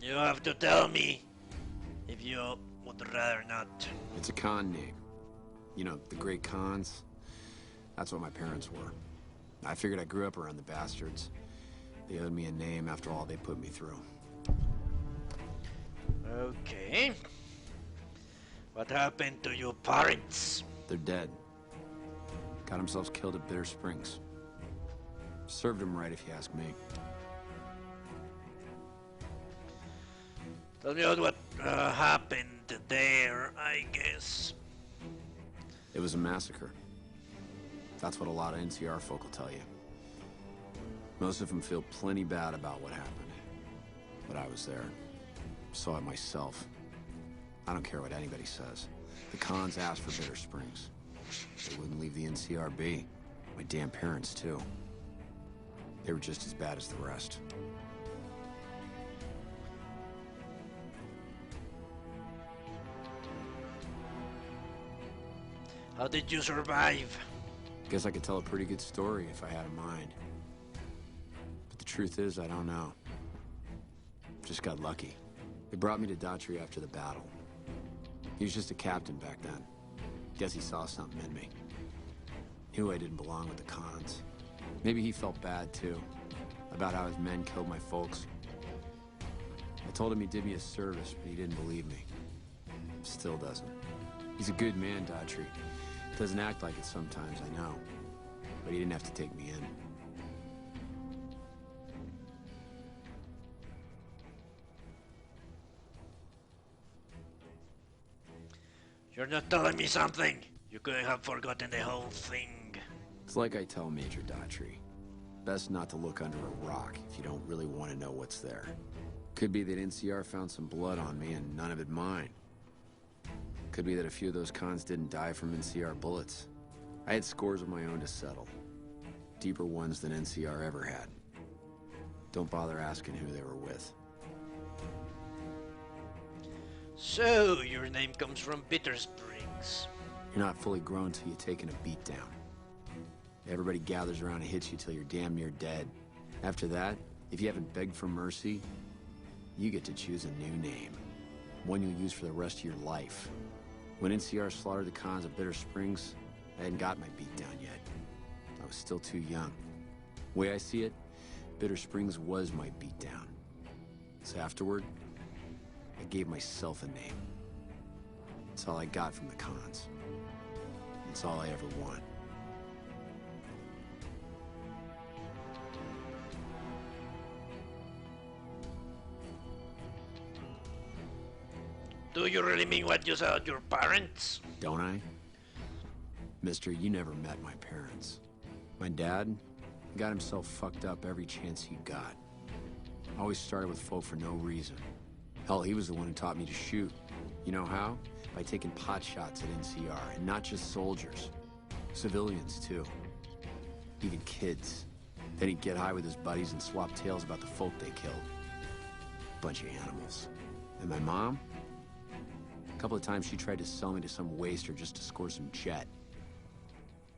You have to tell me if you would rather not. It's a con name. You know, the great cons. That's what my parents were. I figured I grew up around the bastards. They owed me a name after all they put me through. Okay. What happened to your parents? They're dead. Got themselves killed at Bitter Springs. Served them right, if you ask me. Tell me what happened there, I guess. It was a massacre. That's what a lot of NCR folk will tell you. Most of them feel plenty bad about what happened. But I was there. Saw it myself. I don't care what anybody says. The cons asked for Bitter Springs. They wouldn't leave the NCR be. My damn parents, too. They were just as bad as the rest. How did you survive? Guess I could tell a pretty good story if I had a mind. But the truth is, I don't know. Just got lucky. They brought me to Daughtry after the battle. He was just a captain back then. Guess he saw something in me. Knew I didn't belong with the cons. Maybe he felt bad, too, about how his men killed my folks. I told him he did me a service, but he didn't believe me. Still doesn't. He's a good man, Daughtry. Doesn't act like it sometimes, I know. But he didn't have to take me in. You're not telling me something. You could have forgotten the whole thing. It's like I tell Major Daughtry. Best not to look under a rock if you don't really want to know what's there. Could be that NCR found some blood on me and none of it mine. Could be that a few of those cons didn't die from NCR bullets. I had scores of my own to settle. Deeper ones than NCR ever had. Don't bother asking who they were with. So, your name comes from Bitter Springs. You're not fully grown till you've taken a beat down. Everybody gathers around and hits you till you're damn near dead. After that, if you haven't begged for mercy, you get to choose a new name. One you'll use for the rest of your life. When NCR slaughtered the cons of Bitter Springs, I hadn't got my beat down yet. I was still too young. The way I see it, Bitter Springs was my beat down. So afterward, I gave myself a name. It's all I got from the cons. It's all I ever want. Do you really mean what you said your parents? Don't I? Mister, you never met my parents. My dad got himself fucked up every chance he got. Always started with folk for no reason. Hell, he was the one who taught me to shoot. You know how? By taking pot shots at NCR, and not just soldiers. Civilians, too. Even kids. Then he'd get high with his buddies and swap tales about the folk they killed. Bunch of animals. And my mom? A couple of times she tried to sell me to some waster just to score some jet.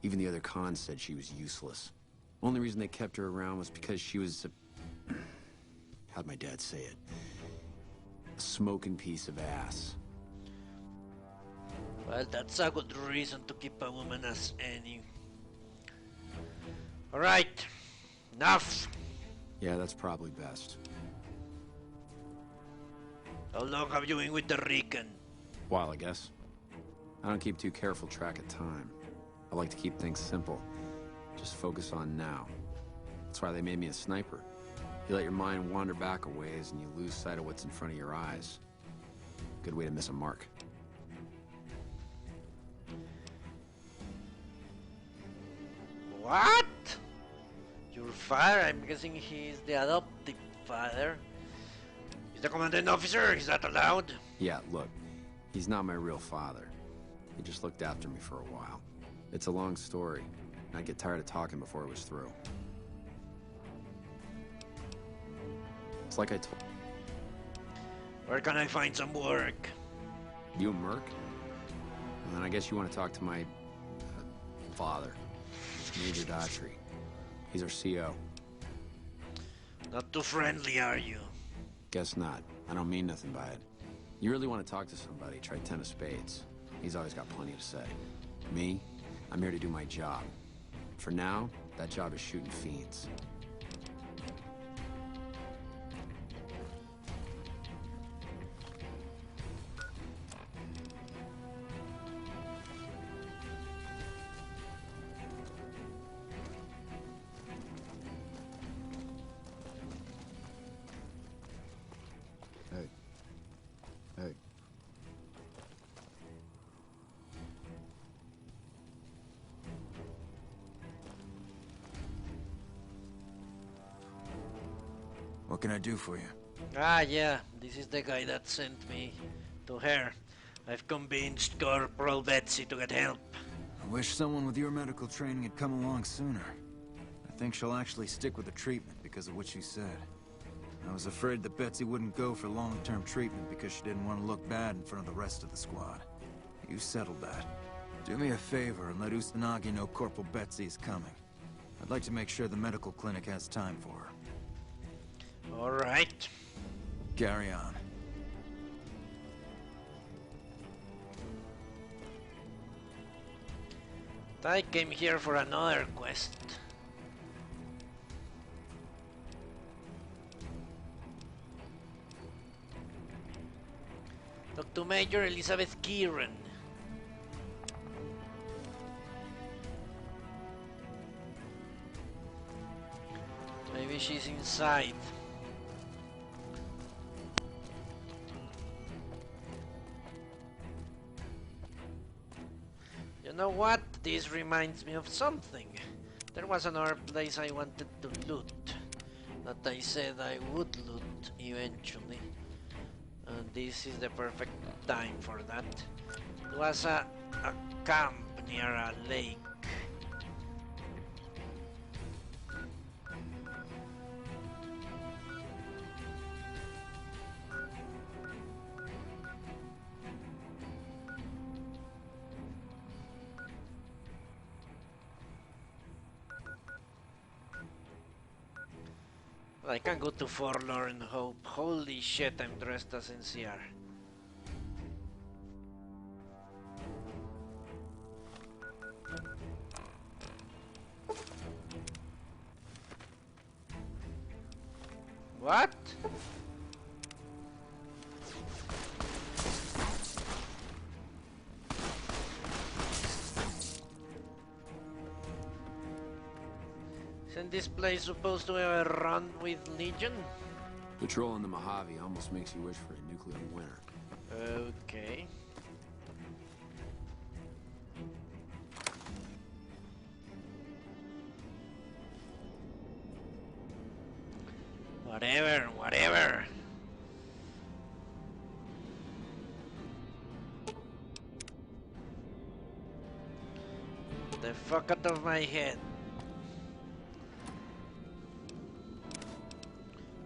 Even the other cons said she was useless. Only reason they kept her around was because she was a... how'd my dad say it? A smoking piece of ass. Well, that's a good reason to keep a woman as any. Alright, enough. Yeah, that's probably best. How long have you been with the Rican? While, I guess. I don't keep too careful track of time. I like to keep things simple. Just focus on now. That's why they made me a sniper. You let your mind wander back a ways and you lose sight of what's in front of your eyes. Good way to miss a mark. What? Your father? I'm guessing he's the adoptive father. He's the commanding officer? Is that allowed? Yeah, look. He's not my real father. He just looked after me for a while. It's a long story. I'd get tired of talking before it was through. It's like I told... Where can I find some work? You a merc? Well, then I guess you want to talk to my... father. Major Daughtry. He's our CO. Not too friendly, are you? Guess not. I don't mean nothing by it. You really want to talk to somebody, try 10 of spades. He's always got plenty to say. Me? I'm here to do my job. For now, that job is shooting fiends. Hey. Hey. What can I do for you? Ah, yeah, this is the guy that sent me to her. I've convinced Corporal Betsy to get help. I wish someone with your medical training had come along sooner. I think she'll actually stick with the treatment because of what she said. I was afraid that Betsy wouldn't go for long-term treatment because she didn't want to look bad in front of the rest of the squad. You settled that. Do me a favor and let Usanagi know Corporal Betsy is coming. I'd like to make sure the medical clinic has time for her. Alright. Carry on. I came here for another quest. Talk to Major Elizabeth Kieran. Maybe she's inside. You know what? This reminds me of something. There was another place I wanted to loot. That I said I would loot eventually. And this is the perfect time for that. It was a camp near a lake. I can go to Forlorn Hope. Holy shit, I'm dressed as NCR. What? Isn't this place supposed to have a run with Legion? Patrolling the Mojave almost makes you wish for a nuclear winter. Okay. Whatever, whatever. The fuck out of my head.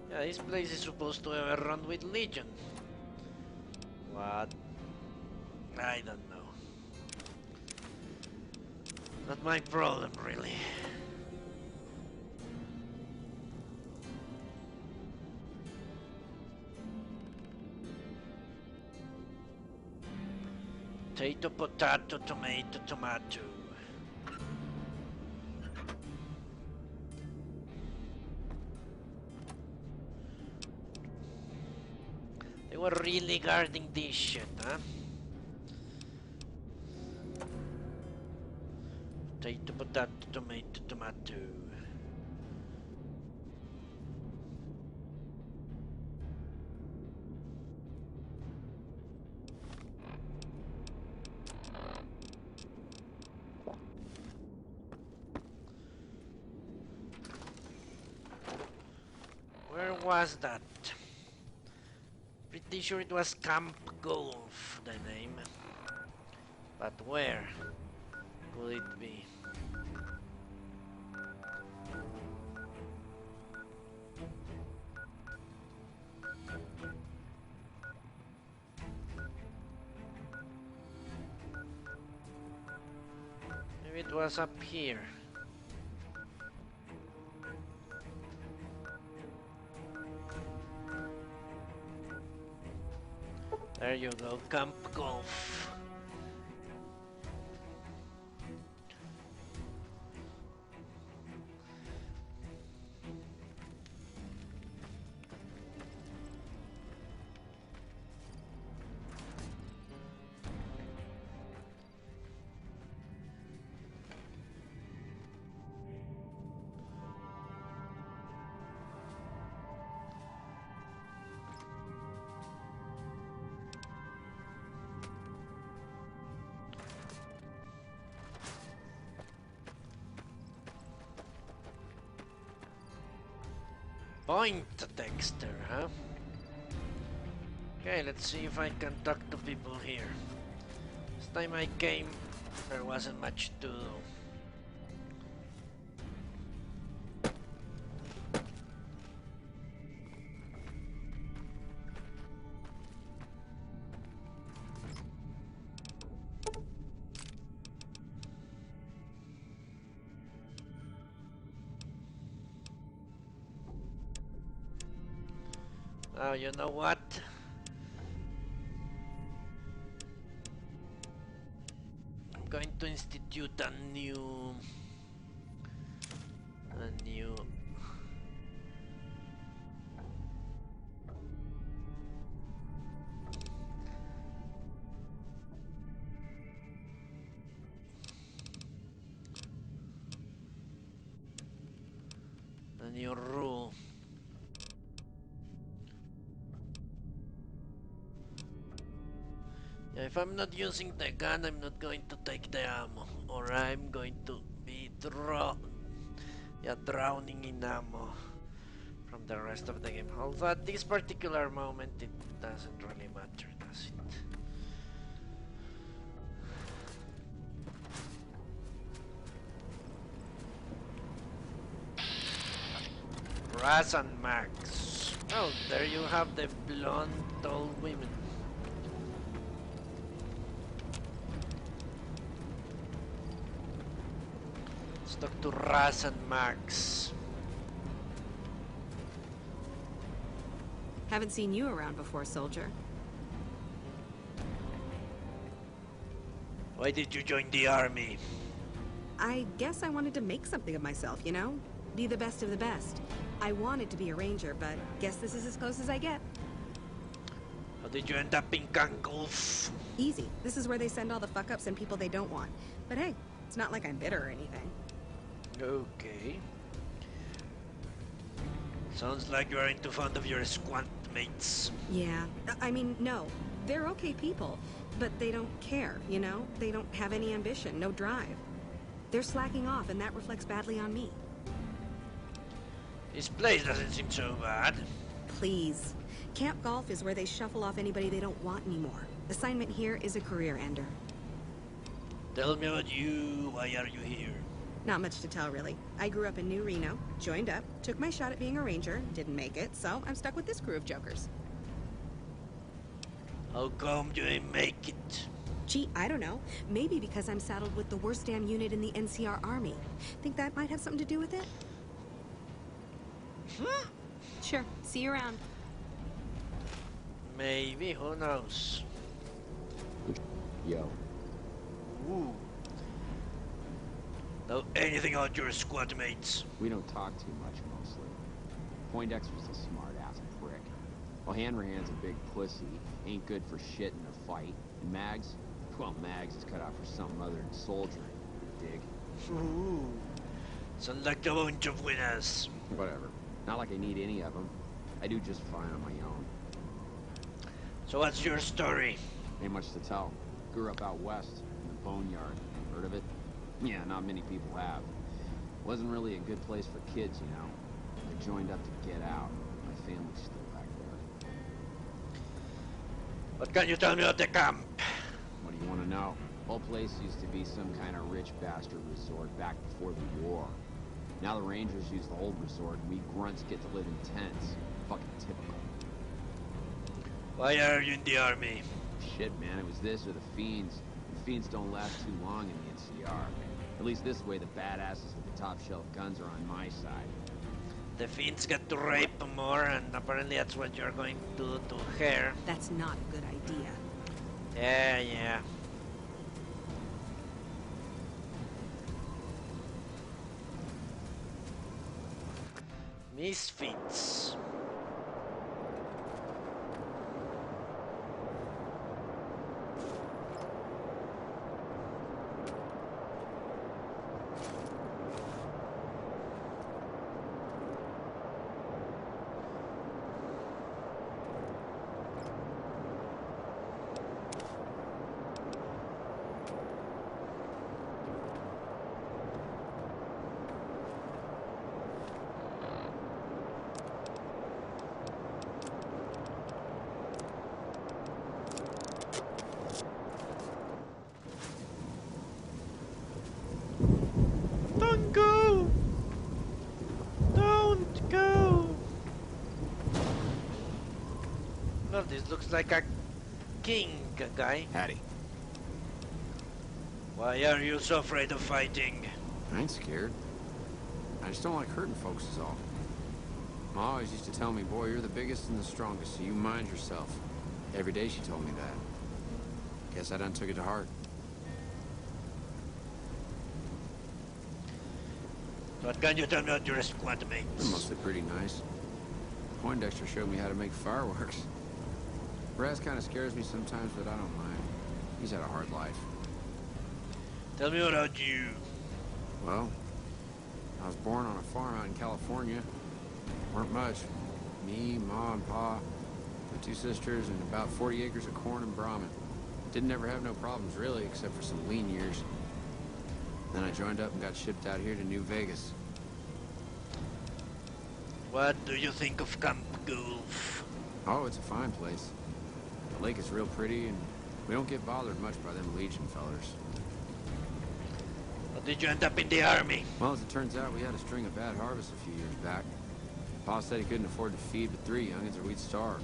Yeah, this place is supposed to have a run with Legion. What? I don't know. Not my problem, really. Potato, potato, tomato, tomato. They were really guarding this shit, huh? Potato, potato, tomato, tomato. Where was that? Pretty sure it was Camp Golf, the name. But where could it be? Maybe it was up here. There you go, Camp Golf. Point Dexter, huh? Okay, let's see if I can talk to people here. Last time I came, there wasn't much to do. Oh, you know what? I'm going to institute a new rule. Yeah, if I'm not using the gun, I'm not going to take the ammo, or I'm going to be drowning in ammo from the rest of the game. Although at this particular moment, it doesn't really matter, does it? Raz and Max. Oh, there you have the blonde old women. Let's talk to Raz and Max. Haven't seen you around before, soldier. Why did you join the army? I guess I wanted to make something of myself, you know? Be the best of the best. I wanted to be a ranger, but guess this is as close as I get. How did you end up in Enclave? Easy. This is where they send all the fuck-ups and people they don't want. But hey, it's not like I'm bitter or anything. Okay. Sounds like you aren't too fond of your squad mates. Yeah. I mean, no. They're okay people, but they don't care, you know? They don't have any ambition, no drive. They're slacking off, and that reflects badly on me. This place doesn't seem so bad. Please. Camp Golf is where they shuffle off anybody they don't want anymore. Assignment here is a career ender. Tell me about you. Why are you here? Not much to tell, really. I grew up in New Reno, joined up, took my shot at being a ranger, didn't make it, so I'm stuck with this crew of jokers. How come you didn't make it? Gee, I don't know. Maybe because I'm saddled with the worst damn unit in the NCR Army. Think that might have something to do with it? Sure. See you around. Maybe, who knows? Yo. Ooh. Know anything about your squad mates? We don't talk too much, mostly. Poindexter's a smart-ass prick. While Hanrahan's a big pussy, ain't good for shit in a fight. And Mags? Well, Mags is cut out for something other than soldiering. Dig? Ooh. Sounds like a bunch of winners. Whatever. Not like I need any of them. I do just fine on my own. So what's your story? Ain't much to tell. Grew up out west, in the boneyard. Heard of it? Yeah, not many people have. Wasn't really a good place for kids, you know. I joined up to get out. My family's still back there. What can you tell me about the camp? What do you want to know? Whole place used to be some kind of rich bastard resort back before the war. Now the Rangers use the old resort, and we grunts get to live in tents. Fucking typical. Why are you in the army? Shit, man, it was this or the Fiends. The Fiends don't last too long in the NCR. At least this way, the badasses with the top shelf guns are on my side. The Finns get to rape more, and apparently that's what you're going to do to her. That's not a good idea. Yeah. Misfits. Don't go! Don't go! Well, this looks like a king guy. Hattie. Why are you so afraid of fighting? I ain't scared. I just don't like hurting folks is all. Ma always used to tell me, boy, you're the biggest and the strongest, so you mind yourself. Every day she told me that. Guess I done took it to heart. What can you tell me about your squad They're mates? mostly pretty nice. Poindexter showed me how to make fireworks. Raz kind of scares me sometimes, but I don't mind. He's had a hard life. Tell me about you. Well, I was born on a farm out in California. Weren't much. Me, Ma, and Pa, my 2 sisters, and about 40 acres of corn and Brahmin. Didn't ever have no problems, really, except for some lean years. Then I joined up and got shipped out here to New Vegas. What do you think of Camp Gulf? Oh, it's a fine place. The lake is real pretty, and we don't get bothered much by them Legion fellers. How did you end up in the army? Well, as it turns out, we had a string of bad harvests a few years back. Pa said he couldn't afford to feed but 3 youngins or we'd starve.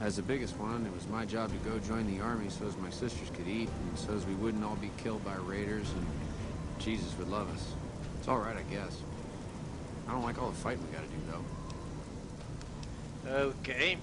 As the biggest one, it was my job to go join the army so as my sisters could eat, and so as we wouldn't all be killed by raiders, and Jesus would love us. It's all right, I guess. I don't like all the fighting we gotta do, though. Okay.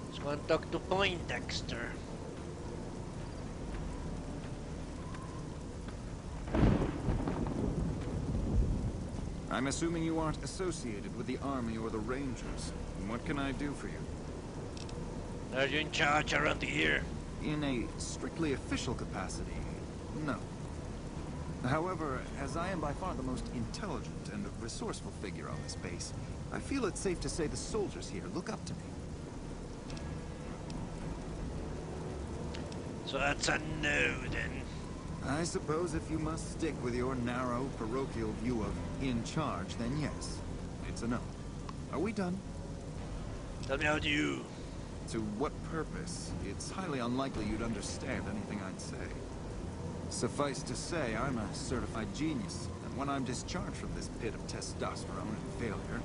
Let's go and talk to Poindexter. I'm assuming you aren't associated with the Army or the Rangers. What can I do for you? Are you in charge around here? In a strictly official capacity, no. However, as I am by far the most intelligent and resourceful figure on this base, I feel it's safe to say the soldiers here look up to me. So that's a no, then. I suppose if you must stick with your narrow, parochial view of in charge, then yes, it's a no. Are we done? Tell me about you. To what purpose? It's highly unlikely you'd understand anything I'd say. Suffice to say, I'm a certified genius, and when I'm discharged from this pit of testosterone and failure,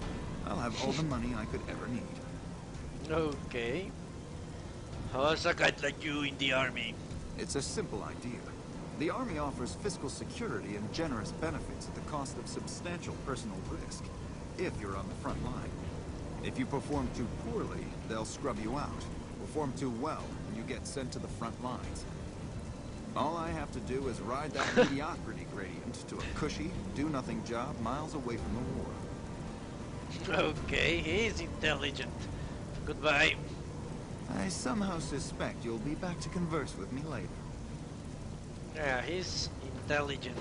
I'll have all the money I could ever need. Okay. How's a guy like you in the army? It's a simple idea. The Army offers fiscal security and generous benefits at the cost of substantial personal risk, if you're on the front line. If you perform too poorly, they'll scrub you out. Perform too well, and you get sent to the front lines. All I have to do is ride that mediocrity gradient to a cushy, do-nothing job miles away from the war. Okay, he's intelligent. Goodbye. I somehow suspect you'll be back to converse with me later. Yeah, he's intelligent.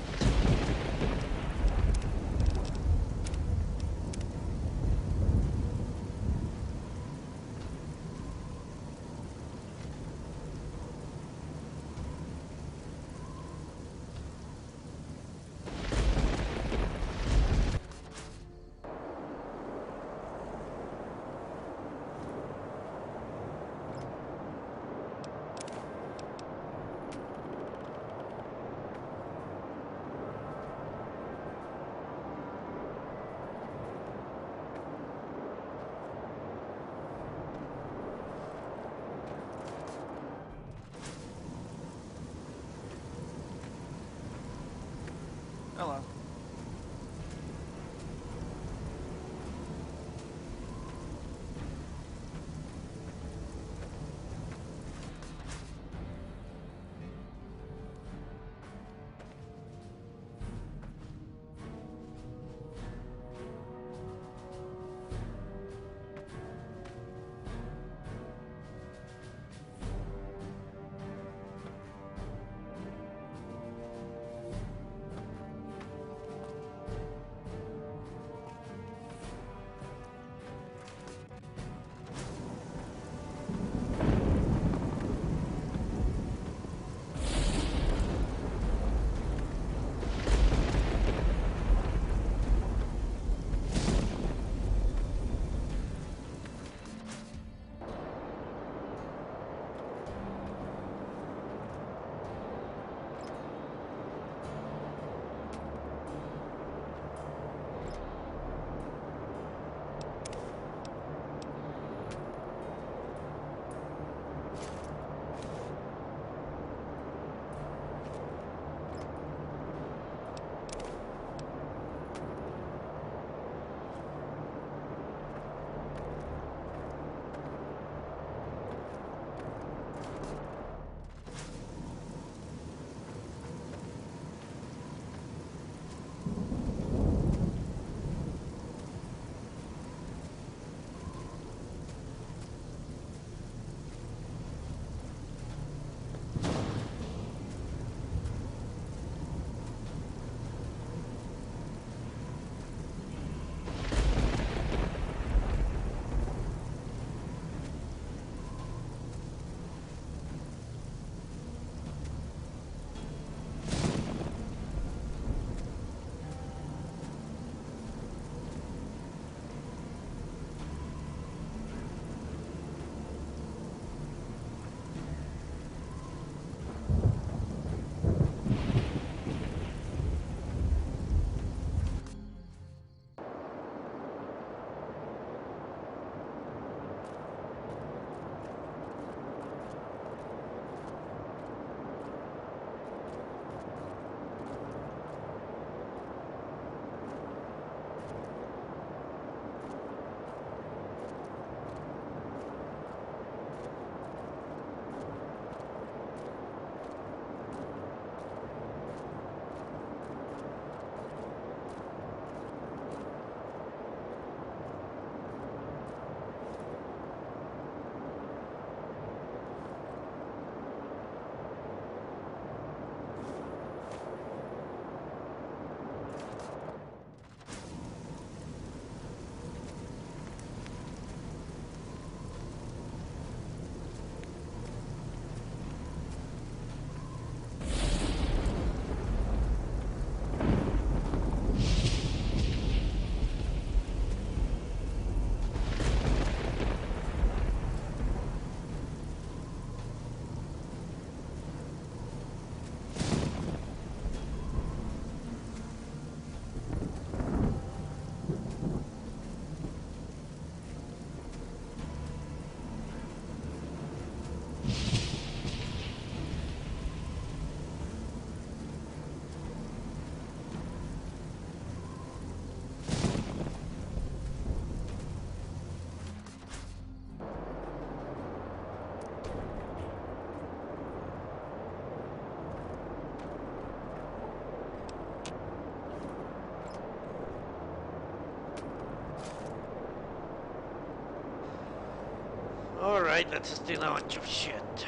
Alright, let's steal a bunch of shit.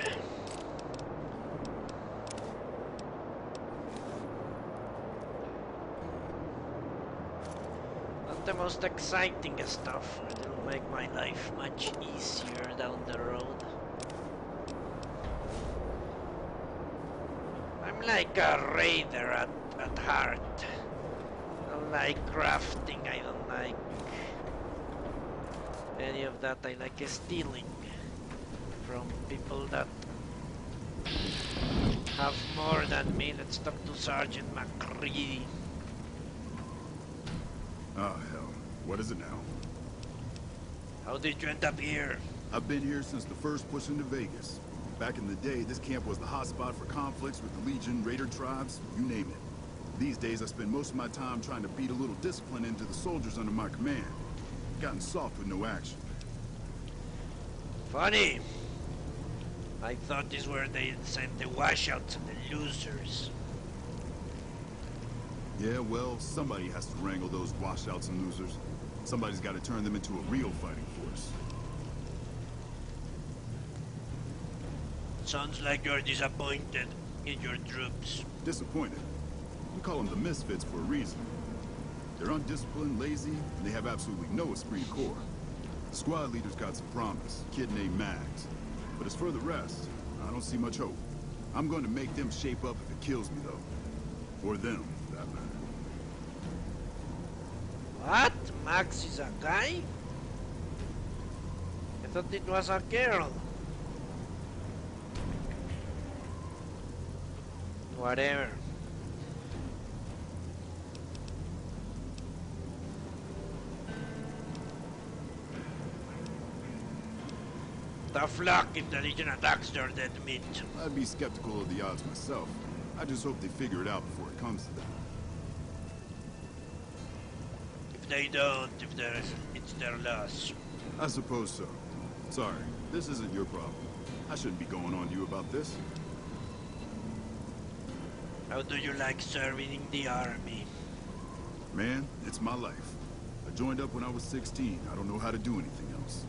Not the most exciting stuff, but it'll make my life much easier down the road. I'm like a raider at heart. I don't like crafting, I don't like any of that. I like stealing from people that have more than me. Let's talk to Sergeant McCready. Oh, hell. What is it now? How did you end up here? I've been here since the first push into Vegas. Back in the day, this camp was the hotspot for conflicts with the Legion, Raider tribes, you name it. These days, I spend most of my time trying to beat a little discipline into the soldiers under my command. Gotten soft with no action. Funny. I thought this where they sent the washouts and the losers. Yeah, well, somebody has to wrangle those washouts and losers. Somebody's got to turn them into a real fighting force. Sounds like you're disappointed in your troops. Disappointed. We call them the misfits for a reason. They're undisciplined, lazy, and they have absolutely no esprit de corps. The squad leader's got some promise, a kid named Max. But as for the rest, I don't see much hope. I'm going to make them shape up if it kills me, though. Or them, for that matter. What? Max is a guy? I thought it was a girl. Whatever. Tough luck if the Legion attacks their dead meat. I'd be skeptical of the odds myself. I just hope they figure it out before it comes to that. If they don't, it's their loss. I suppose so. Sorry, this isn't your problem. I shouldn't be going on to you about this. How do you like serving in the army? Man, it's my life. I joined up when I was 16. I don't know how to do anything else.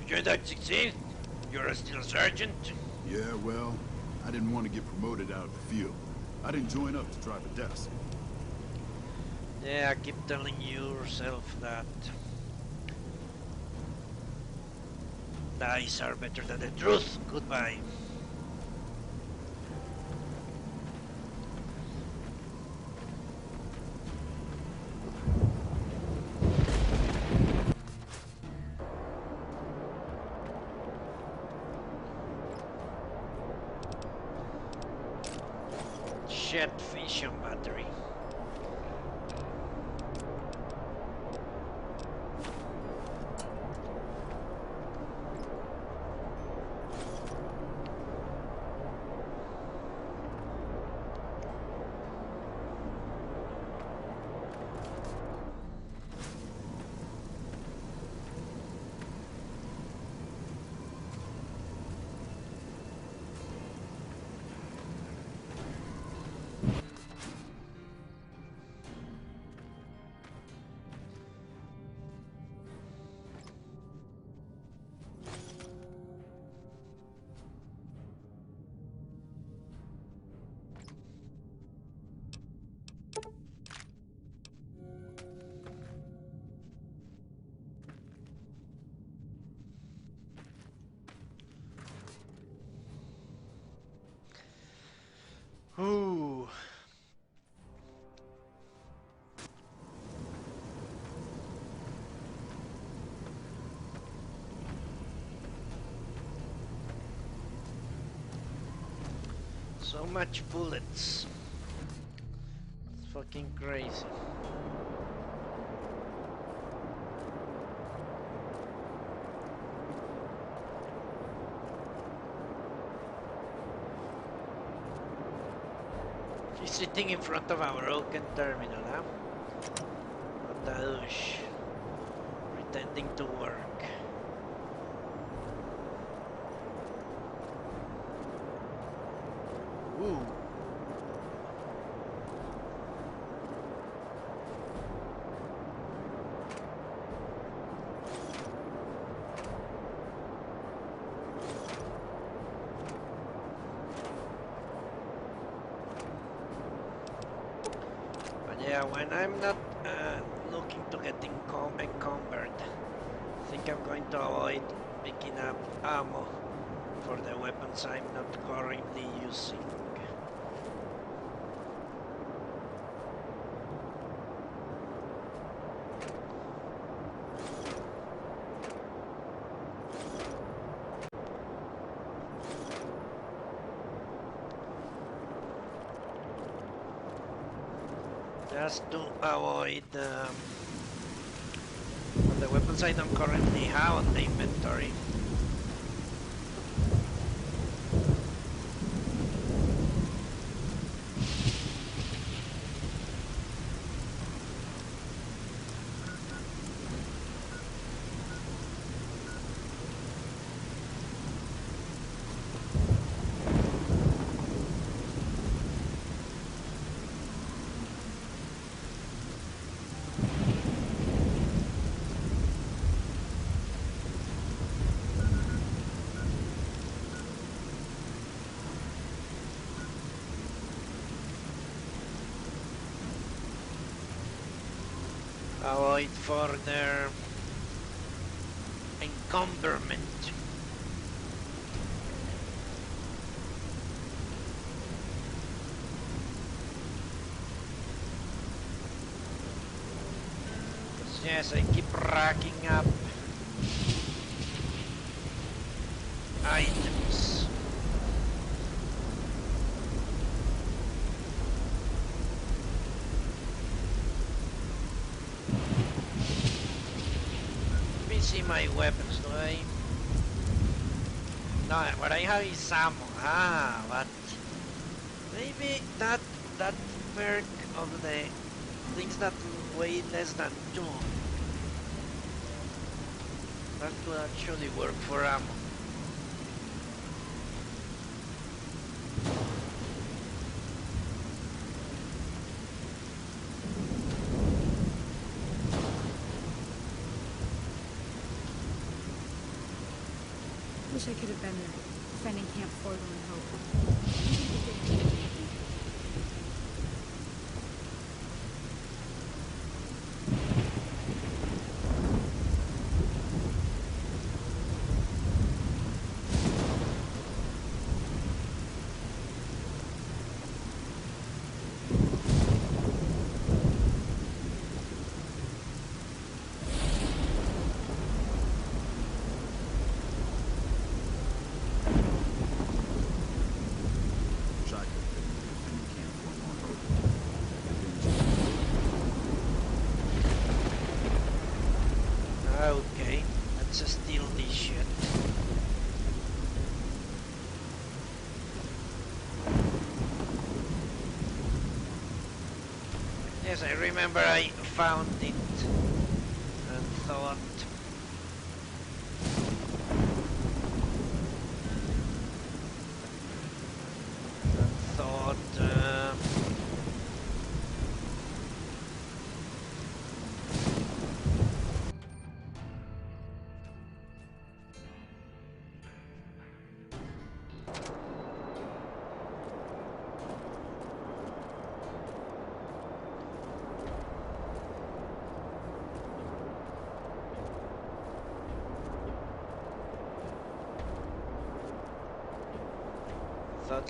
You joined at 16? You're still a sergeant? Yeah, well, I didn't want to get promoted out of the field. I didn't join up to drive a desk. Yeah, I keep telling yourself that. Lies are better than the truth. Goodbye. Jet fission battery. Ooh. So much bullets. It's fucking crazy. She's sitting in front of our broken terminal, huh? What a douche. Pretending to work. Ooh. Yeah, when I'm not looking to get encumbered, I think I'm going to avoid picking up ammo for the weapons I'm not currently using. Just to avoid the weapons I don't currently have on the inventory. Avoid further encumberment. Yes, I keep racking up items. Let me see my weapons, do I? No, what I have is ammo. Ah, but maybe that perk of the things that weigh less than 2. That could actually work for ammo. Wish I could have been there, defending Camp Forlorn Hope. Okay, let's just steal this shit. Yes, I remember I found it and thought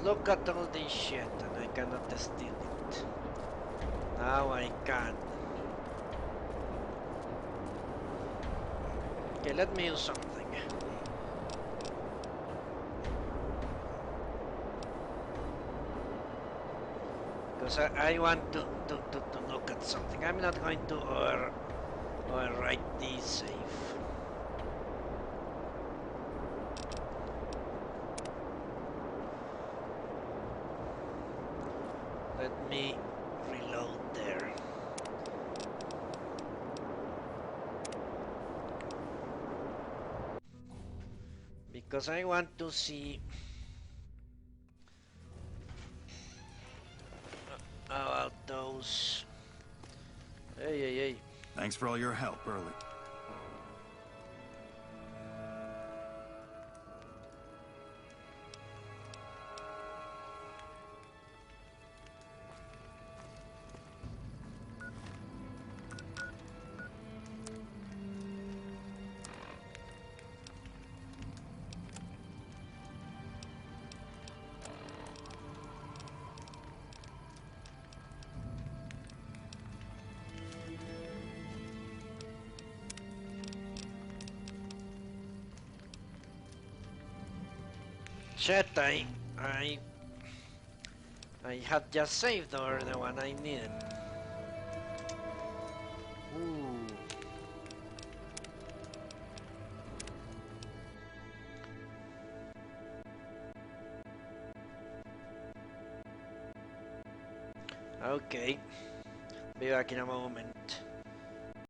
look at all this shit and I cannot steal it. Now I can. Okay, let me use something. Because I want to look at something. I'm not going to overwrite this save. Let me reload there. Because I want to see about those. Hey. Thanks for all your help, early. Shit, I had just saved or the one I needed. Ooh. Okay. Be back in a moment.